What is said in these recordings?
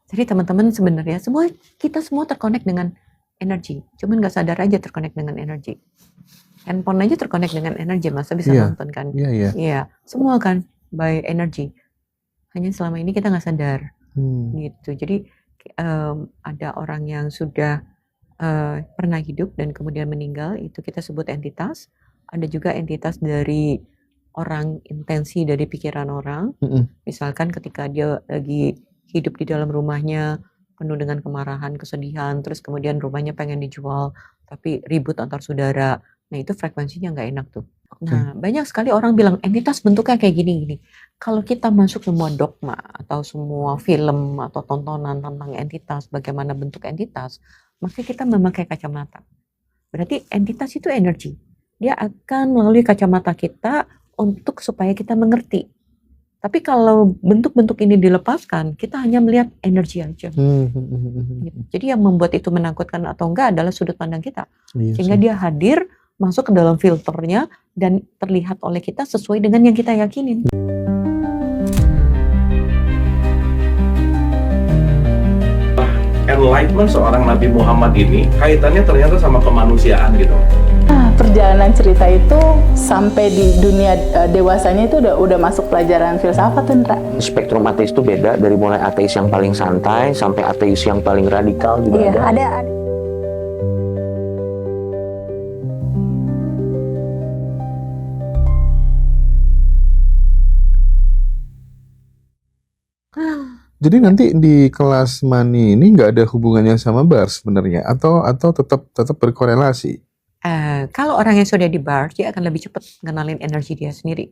Jadi teman-teman sebenarnya kita semua terkonek dengan energi, cuman nggak sadar aja terkonek dengan energi. Handphone aja terkonek dengan energi, masa bisa nonton kan? Iya, semua kan by energy. Hanya selama ini kita nggak sadar, gitu. Jadi ada orang yang sudah pernah hidup dan kemudian meninggal, itu kita sebut entitas. Ada juga entitas dari orang, intensi dari pikiran orang. Misalkan ketika dia lagi hidup di dalam rumahnya penuh dengan kemarahan, kesedihan, terus kemudian rumahnya pengen dijual, tapi ribut antar saudara. Nah itu frekuensinya nggak enak tuh. Nah banyak sekali orang bilang entitas bentuknya kayak gini-gini. Kalau kita masuk semua dogma atau semua film atau tontonan tentang entitas, bagaimana bentuk entitas, maka kita memakai kacamata. Berarti entitas itu energi. Dia akan melalui kacamata kita untuk supaya kita mengerti. Tapi kalau bentuk-bentuk ini dilepaskan, kita hanya melihat energi aja. Jadi yang membuat itu menakutkan atau enggak adalah sudut pandang kita. Sehingga dia hadir, masuk ke dalam filternya, dan terlihat oleh kita sesuai dengan yang kita yakinin. Enlightenment seorang Nabi Muhammad ini kaitannya ternyata sama kemanusiaan gitu. Perjalanan cerita itu sampai di dunia dewasanya itu udah masuk pelajaran filsafat tuh, Ndra. Spektrum ateis itu beda, dari mulai ateis yang paling santai sampai ateis yang paling radikal juga ada. Jadi nanti di kelas money ini nggak ada hubungannya sama bar sebenarnya, atau tetap berkorelasi? Kalau orang yang sudah di bar, dia akan lebih cepat ngenalin energi dia sendiri.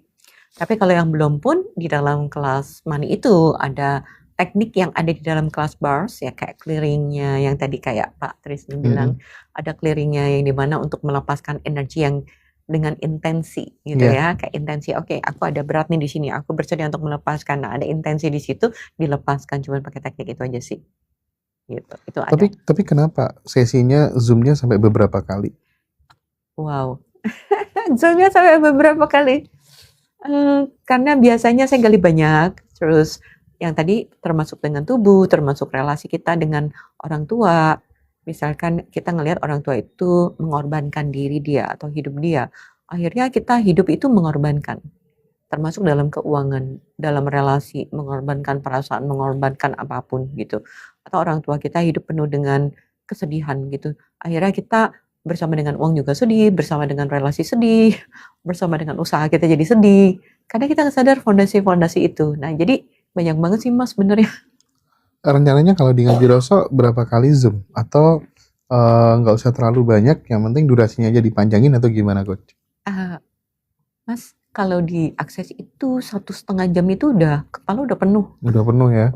Tapi kalau yang belum pun, di dalam kelas money itu ada teknik yang ada di dalam kelas bars, ya kayak clearingnya yang tadi kayak Pak Trisni bilang, ada clearingnya yang dimana untuk melepaskan energi yang dengan intensi gitu ya, kayak intensi, oke, aku ada berat nih di sini, aku bersedia untuk melepaskan. Nah, ada intensi di situ, dilepaskan, cuma pakai teknik itu aja sih. Gitu, itu ada. Tapi kenapa sesinya Zoom-nya sampai beberapa kali? Wow, Zoom-nya sampai beberapa kali. Karena biasanya saya gali banyak, terus yang tadi termasuk dengan tubuh, termasuk relasi kita dengan orang tua. Misalkan kita ngelihat orang tua itu mengorbankan diri dia atau hidup dia, akhirnya kita hidup itu mengorbankan. Termasuk dalam keuangan, dalam relasi, mengorbankan perasaan, mengorbankan apapun gitu. Atau orang tua kita hidup penuh dengan kesedihan gitu. Akhirnya kita bersama dengan uang juga sedih, bersama dengan relasi sedih, bersama dengan usaha kita jadi sedih. Karena kita nggak sadar fondasi-fondasi itu. Nah, jadi banyak banget sih Mas sebenarnya. Rencananya kalau di Ngaji Roso berapa kali Zoom? Atau nggak usah terlalu banyak, yang penting durasinya aja dipanjangin atau gimana Coach? Mas, kalau diakses itu 1,5 jam itu kepala udah penuh. Udah penuh ya?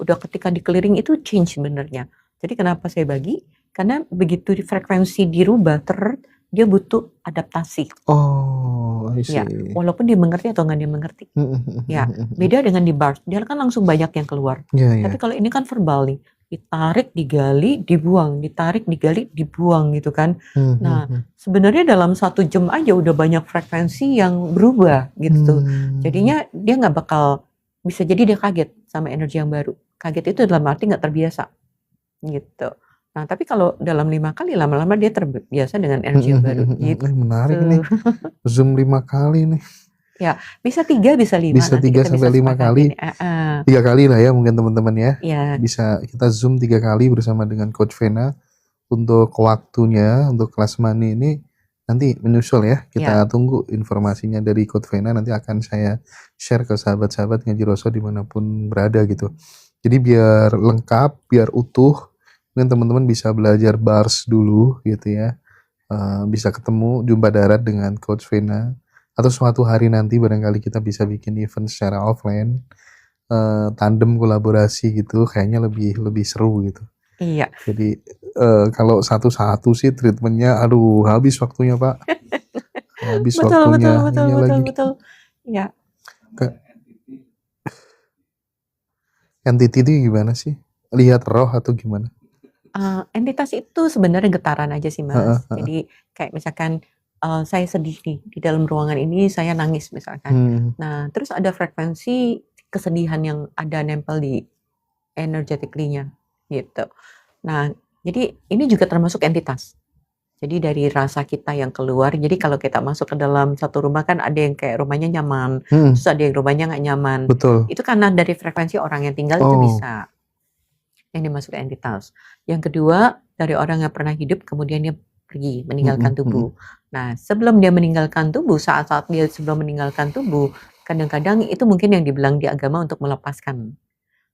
Udah ketika di clearing itu change sebenarnya. Jadi kenapa saya bagi? Karena begitu frekuensi dirubah, dia butuh adaptasi. Oh, I see. Ya, walaupun dia mengerti atau nggak dia mengerti. Ya, beda dengan di bar, dia kan langsung banyak yang keluar. Tapi kalau ini kan verbal nih, ditarik, digali, dibuang, ditarik, digali, dibuang gitu kan. Nah, sebenarnya dalam 1 jam aja udah banyak frekuensi yang berubah gitu. Jadinya dia nggak bakal, bisa jadi dia kaget sama energi yang baru. Kaget itu dalam arti nggak terbiasa gitu. Nah, tapi kalau dalam 5 kali, lama-lama dia terbiasa dengan energi yang baru gitu. Menarik nih, Zoom 5 kali nih. Ya, bisa 3, bisa 5. Bisa 3 sampai 5 kali. 3 kali lah ya mungkin teman-teman ya. Bisa kita Zoom 3 kali bersama dengan Coach Vena. Untuk waktunya, untuk kelas money ini nanti menyusul ya. Kita tunggu informasinya dari Coach Vena, nanti akan saya share ke sahabat-sahabat Ngaji Roso dimanapun berada gitu. Jadi biar lengkap, biar utuh, mungkin teman-teman bisa belajar bars dulu gitu ya, bisa ketemu jumpa darat dengan Coach Vena, atau suatu hari nanti barangkali kita bisa bikin event secara offline, tandem kolaborasi gitu, kayaknya lebih seru gitu. Iya. Jadi kalau satu-satu sih treatmentnya, aduh habis waktunya Pak. Habis waktunya. Betul. Ya. Entity itu gimana sih? Lihat roh atau gimana? Entitas itu sebenarnya getaran aja sih Mas. Jadi kayak misalkan saya sedih nih di dalam ruangan ini, saya nangis misalkan. Nah, terus ada frekuensi kesedihan yang ada nempel di energetically-nya gitu. Nah, jadi ini juga termasuk entitas. Jadi dari rasa kita yang keluar, jadi kalau kita masuk ke dalam satu rumah kan ada yang kayak rumahnya nyaman, terus ada yang rumahnya nggak nyaman. Betul. Itu karena dari frekuensi orang yang tinggal itu bisa. Yang dimasuk entitas. Yang kedua, dari orang yang pernah hidup kemudian dia pergi meninggalkan tubuh. Nah, sebelum dia meninggalkan tubuh, saat-saat dia sebelum meninggalkan tubuh, kadang-kadang itu mungkin yang dibilang di agama untuk melepaskan.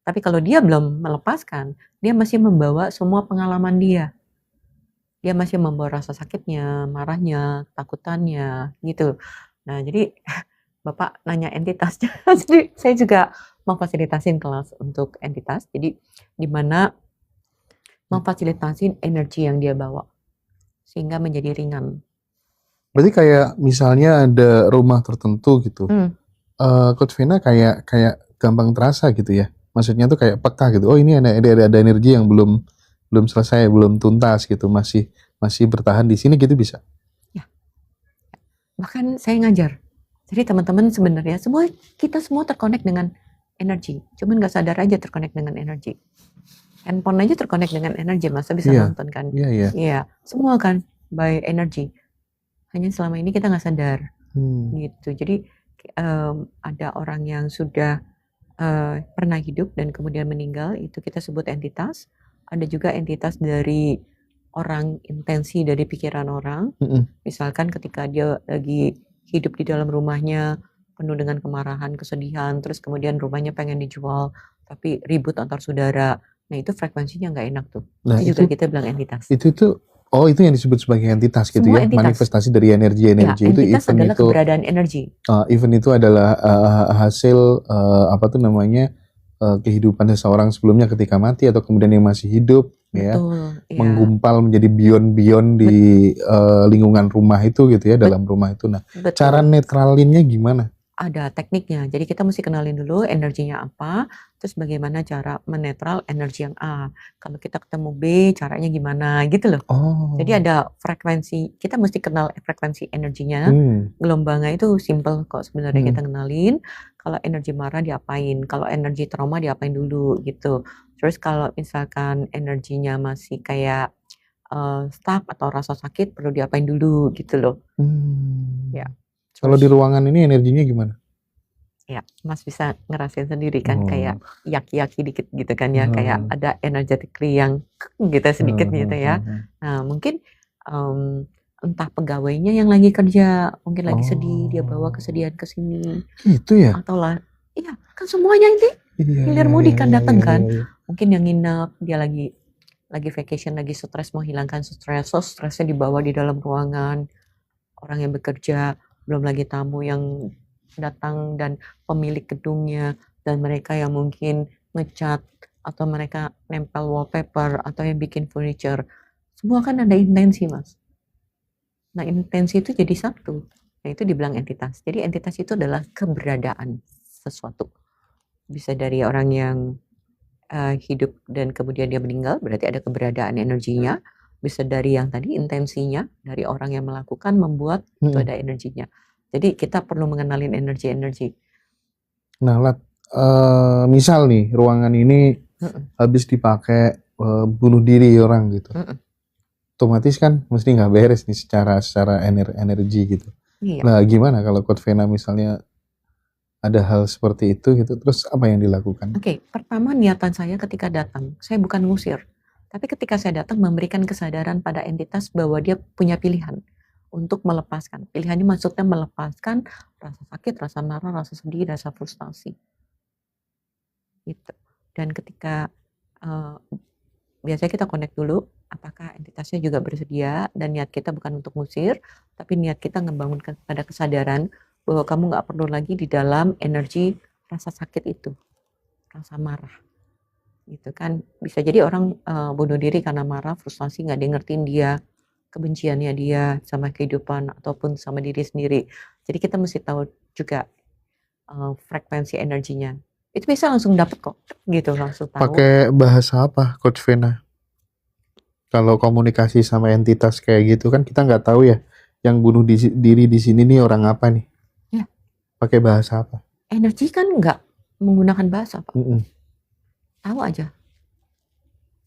Tapi kalau dia belum melepaskan, dia masih membawa semua pengalaman dia. Dia masih membawa rasa sakitnya, marahnya, takutannya, gitu. Nah, jadi Bapak nanya entitasnya, jadi saya juga memfasilitasin kelas untuk entitas. Jadi di mana memfasilitasin energi yang dia bawa sehingga menjadi ringan. Berarti kayak misalnya ada rumah tertentu gitu, Coach Vena kayak gampang terasa gitu ya. Maksudnya tuh kayak peka gitu. Oh ini ada energi yang belum selesai, belum tuntas gitu, masih bertahan di sini gitu bisa. Ya. Bahkan saya ngajar. Jadi teman-teman sebenarnya kita semua terkonek dengan energi. Cuman nggak sadar aja terkonek dengan energi. Handphone aja terkonek dengan energi, masa bisa nonton kan? Iya, semua kan by energy. Hanya selama ini kita nggak sadar, gitu. Jadi ada orang yang sudah pernah hidup dan kemudian meninggal, itu kita sebut entitas. Ada juga entitas dari orang, intensi dari pikiran orang. Misalkan ketika dia lagi hidup di dalam rumahnya penuh dengan kemarahan, kesedihan, terus kemudian rumahnya pengen dijual, tapi ribut antar saudara. Nah itu frekuensinya nggak enak tuh. Nah, itu juga kita bilang entitas. Itu yang disebut sebagai entitas gitu. Semua ya, entitas. Manifestasi dari energi itu. Entitas adalah keberadaan energi. Even itu adalah hasil kehidupan seseorang sebelumnya ketika mati atau kemudian yang masih hidup. Betul, ya, menggumpal menjadi beyond di lingkungan rumah itu gitu ya, dalam rumah itu. Nah, cara netralinnya gimana? Ada tekniknya. Jadi kita mesti kenalin dulu energinya apa, terus bagaimana cara menetral energi yang A. Kalau kita ketemu B, caranya gimana gitu loh. Jadi ada frekuensi, kita mesti kenal frekuensi energinya. Gelombangnya itu simple kok sebenarnya kita kenalin. Kalau energi marah diapain, kalau energi trauma diapain dulu gitu. Terus kalau misalkan energinya masih kayak stuck atau rasa sakit perlu diapain dulu gitu loh. Ya. Kalau di ruangan ini energinya gimana? Ya, Mas bisa ngerasain sendiri kan, kayak yaki-yaki dikit gitu kan ya, kayak ada energetically yang gitu sedikit gitu ya. Nah mungkin entah pegawainya yang lagi kerja, mungkin lagi sedih, dia bawa kesedihan ke sini. Gitu ya? Atau lah, iya kan semuanya ini hilir mudik kan datang kan. Mungkin yang nginep, dia lagi vacation, lagi stres, mau hilangkan stres, so stresnya dibawa di dalam ruangan. Orang yang bekerja, belum lagi tamu yang datang dan pemilik gedungnya, dan mereka yang mungkin ngecat atau mereka nempel wallpaper atau yang bikin furniture. Semua kan ada intensi, Mas. Nah, intensi itu jadi satu. Nah, itu dibilang entitas. Jadi entitas itu adalah keberadaan sesuatu. Bisa dari orang yang hidup dan kemudian dia meninggal, berarti ada keberadaan energinya. Bisa dari yang tadi intensinya, dari orang yang melakukan, membuat, itu ada energinya. Jadi kita perlu mengenalin energi-energi. Nah, misal nih ruangan ini habis dipakai bunuh diri orang gitu, otomatis kan mesti nggak beres nih secara energi gitu. Iya. Nah, gimana kalau Coach Vena misalnya ada hal seperti itu gitu, terus apa yang dilakukan? Oke, pertama niatan saya ketika datang, saya bukan ngusir, tapi ketika saya datang memberikan kesadaran pada entitas bahwa dia punya pilihan untuk melepaskan. Pilihannya maksudnya melepaskan rasa sakit, rasa marah, rasa sedih, rasa frustasi. Gitu. Dan ketika biasanya kita connect dulu, apakah entitasnya juga bersedia, dan niat kita bukan untuk ngusir, tapi niat kita ngebangun pada kesadaran bahwa kamu nggak perlu lagi di dalam energi rasa sakit itu, rasa marah. Gitu kan. Bisa jadi orang bunuh diri karena marah, frustasi, nggak ngertiin dia, kebenciannya dia sama kehidupan ataupun sama diri sendiri. Jadi kita mesti tahu juga frekuensi energinya. Itu bisa langsung dapet kok, gitu, langsung tahu. Pakai bahasa apa, Coach Vena? Kalau komunikasi sama entitas kayak gitu kan kita nggak tahu ya, yang bunuh diri di sini nih orang apa nih? Ya. Pakai bahasa apa? Energi kan nggak menggunakan bahasa, Pak. Tahu aja.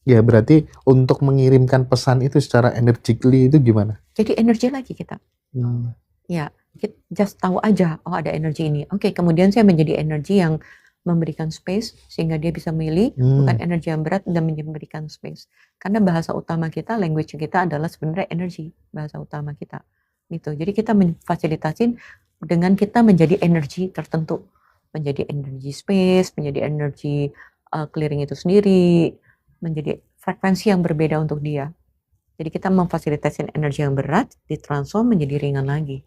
Ya berarti untuk mengirimkan pesan itu secara energetically itu gimana? Jadi energi lagi kita. Ya, just tahu aja, oh ada energi ini. Oke, kemudian saya menjadi energi yang memberikan space sehingga dia bisa milih, bukan energi yang berat dan memberikan space. Karena bahasa utama kita, language kita adalah sebenarnya energi, bahasa utama kita. Gitu. Jadi kita memfasilitasin dengan kita menjadi energi tertentu, menjadi energi space, menjadi energi clearing itu sendiri, menjadi frekuensi yang berbeda untuk dia. Jadi kita memfasilitasi energi yang berat ditransform menjadi ringan lagi.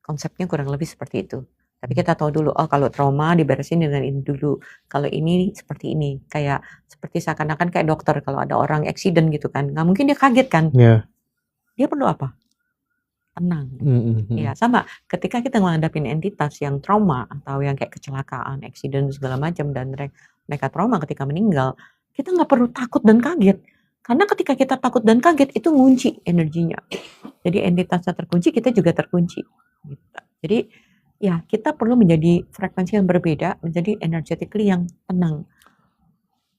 Konsepnya kurang lebih seperti itu. Tapi kita tahu dulu, oh kalau trauma diberesin dengan ini dulu. Kalau ini seperti ini. Kayak seperti seakan-akan kayak dokter kalau ada orang accident gitu kan. Nggak mungkin dia kaget kan. Yeah. Dia perlu apa? Tenang. Ya, sama. Ketika kita menghadapin entitas yang trauma atau yang kayak kecelakaan, accident segala macam dan mereka trauma ketika meninggal, kita nggak perlu takut dan kaget. Karena ketika kita takut dan kaget, itu ngunci energinya. Jadi entitasnya terkunci, kita juga terkunci. Gitu. Jadi ya kita perlu menjadi frekuensi yang berbeda, menjadi energetically yang tenang.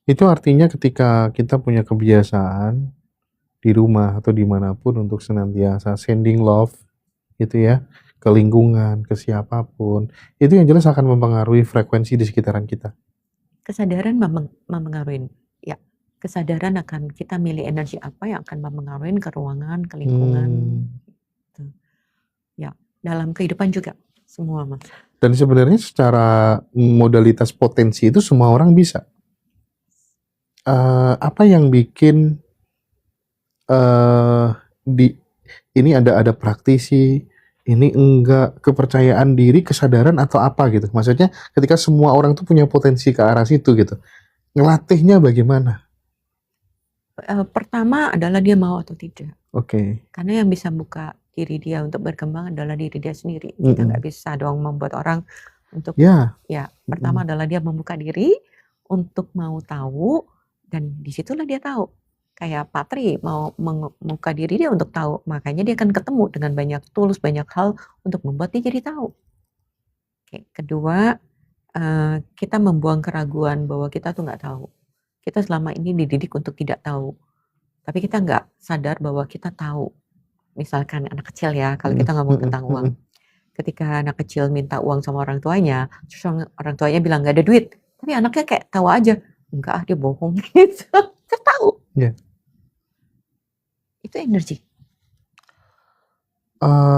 Itu artinya ketika kita punya kebiasaan di rumah atau dimanapun untuk senantiasa sending love gitu ya, ke lingkungan, ke siapapun, itu yang jelas akan mempengaruhi frekuensi di sekitaran kita. Kesadaran mempengaruhi. Ya, kesadaran akan kita milih energi apa yang akan mempengaruhi ke ruangan, ke lingkungan. Gitu. Ya, dalam kehidupan juga semua, Mas. Dan sebenarnya secara modalitas potensi itu semua orang bisa. Apa yang bikin ini ada praktisi, ini enggak, kepercayaan diri, kesadaran atau apa gitu. Maksudnya ketika semua orang tuh punya potensi ke arah situ gitu. Ngelatihnya bagaimana? Pertama adalah dia mau atau tidak. Oke. Karena yang bisa buka diri dia untuk berkembang adalah diri dia sendiri. Kita nggak bisa dong membuat orang untuk ya pertama adalah dia membuka diri untuk mau tahu, dan disitulah dia tahu. Kayak Pak Tri mau membuka diri dia untuk tahu, makanya dia akan ketemu dengan banyak tools, banyak hal untuk membuat dia jadi tahu. Oke. Kedua, kita membuang keraguan bahwa kita tuh nggak tahu. Kita selama ini dididik untuk tidak tahu, tapi kita nggak sadar bahwa kita tahu. Misalkan anak kecil ya, kalau kita ngomong tentang uang, ketika anak kecil minta uang sama orang tuanya, terus orang tuanya bilang nggak ada duit, tapi anaknya kayak tahu aja, enggak, dia bohong gitu. Saya tahu. Yeah. Itu energi.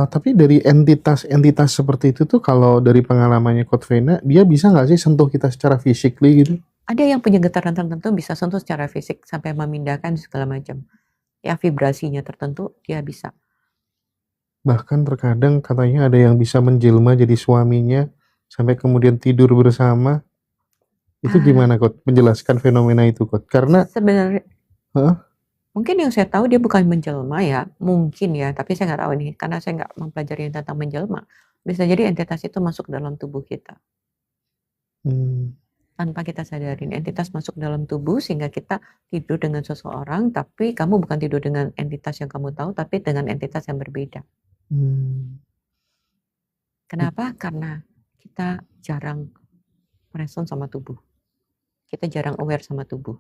Tapi dari entitas seperti itu tuh, kalau dari pengalamannya Coach Vena, dia bisa nggak sih sentuh kita secara physically gitu? Ada yang punya getaran tertentu bisa sentuh secara fisik sampai memindahkan segala macam. Ya vibrasinya tertentu dia bisa. Bahkan terkadang katanya ada yang bisa menjelma jadi suaminya sampai kemudian tidur bersama. Itu gimana Coach? Menjelaskan fenomena itu Coach? Karena sebenarnya mungkin yang saya tahu dia bukan menjelma ya, mungkin ya, tapi saya nggak tahu nih karena saya nggak mempelajari tentang menjelma. Bisa jadi entitas itu masuk dalam tubuh kita. Tanpa kita sadarin, entitas masuk dalam tubuh sehingga kita tidur dengan seseorang, tapi kamu bukan tidur dengan entitas yang kamu tahu, tapi dengan entitas yang berbeda. Kenapa? Karena kita jarang merespon sama tubuh. Kita jarang aware sama tubuh.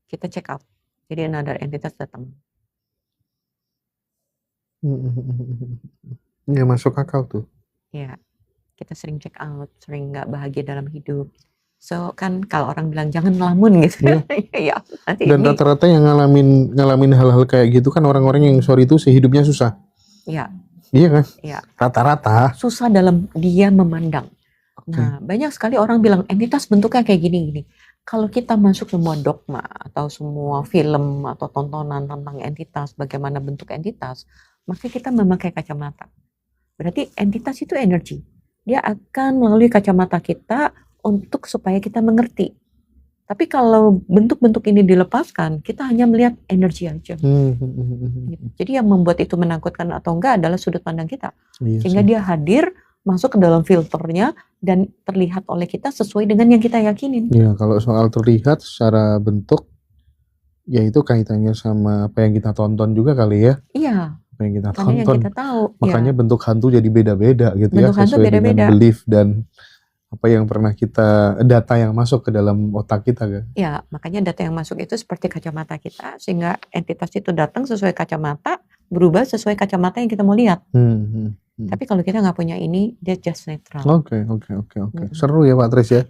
Kita check out. Jadi another entitas datang. Ya masuk akal tuh. Ya, kita sering check out, sering nggak bahagia dalam hidup. So kan kalau orang bilang jangan ngelamun gitu. Ya, dan rata-rata yang ngalamin hal-hal kayak gitu kan orang-orang yang sorry itu hidupnya susah. Iya. Iya kan? Iya. Rata-rata. Susah dalam dia memandang. Nah, banyak sekali orang bilang entitas bentuknya kayak gini-gini. Kalau kita masuk semua dogma atau semua film atau tontonan tentang entitas, bagaimana bentuk entitas, maka kita memakai kacamata. Berarti entitas itu energi. Dia akan melalui kacamata kita untuk supaya kita mengerti. Tapi kalau bentuk-bentuk ini dilepaskan, kita hanya melihat energi aja. Jadi yang membuat itu menakutkan atau enggak adalah sudut pandang kita. Sehingga dia hadir, masuk ke dalam filternya dan terlihat oleh kita sesuai dengan yang kita yakinin. Iya, kalau soal terlihat secara bentuk, ya itu kaitannya sama apa yang kita tonton juga kali ya. Iya. Apa yang kita tonton. Yang kita tahu. Makanya bentuk hantu jadi beda-beda gitu bentuk ya, sesuai dengan belief dan apa yang pernah data yang masuk ke dalam otak kita kan. Ya, makanya data yang masuk itu seperti kacamata kita, sehingga entitas itu datang sesuai kacamata, berubah sesuai kacamata yang kita mau lihat. Tapi kalau kita nggak punya ini, dia just netral. Oke. Seru ya Pak Tris ya.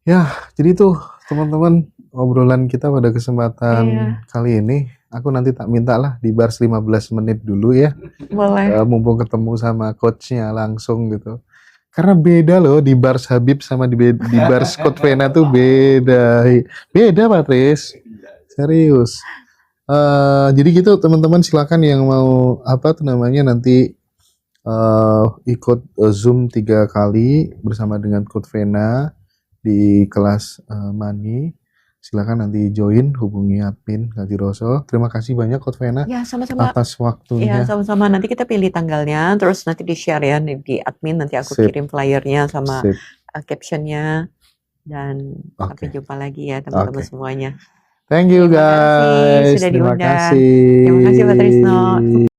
Ya, jadi tuh teman-teman obrolan kita pada kesempatan kali ini. Aku nanti tak minta lah di bars 15 menit dulu ya. Boleh. Mumpung ketemu sama coachnya langsung gitu. Karena beda loh di bars Habib sama di bars Coach Vena tuh beda. Beda Pak Tris. Serius. Jadi gitu teman-teman, silakan yang mau nanti ikut Zoom 3 kali bersama dengan Coach Vena di kelas Money. Silakan nanti join, hubungi admin Gaji Roso. Terima kasih banyak Coach Vena atas waktunya. Ya, sama-sama. Nanti kita pilih tanggalnya, terus nanti di-share ya di admin. Nanti aku kirim flyernya sama captionnya. Dan sampai jumpa lagi ya teman-teman semuanya. Thank you guys. Terima kasih sudah diundang. Terima kasih Pak Trisno.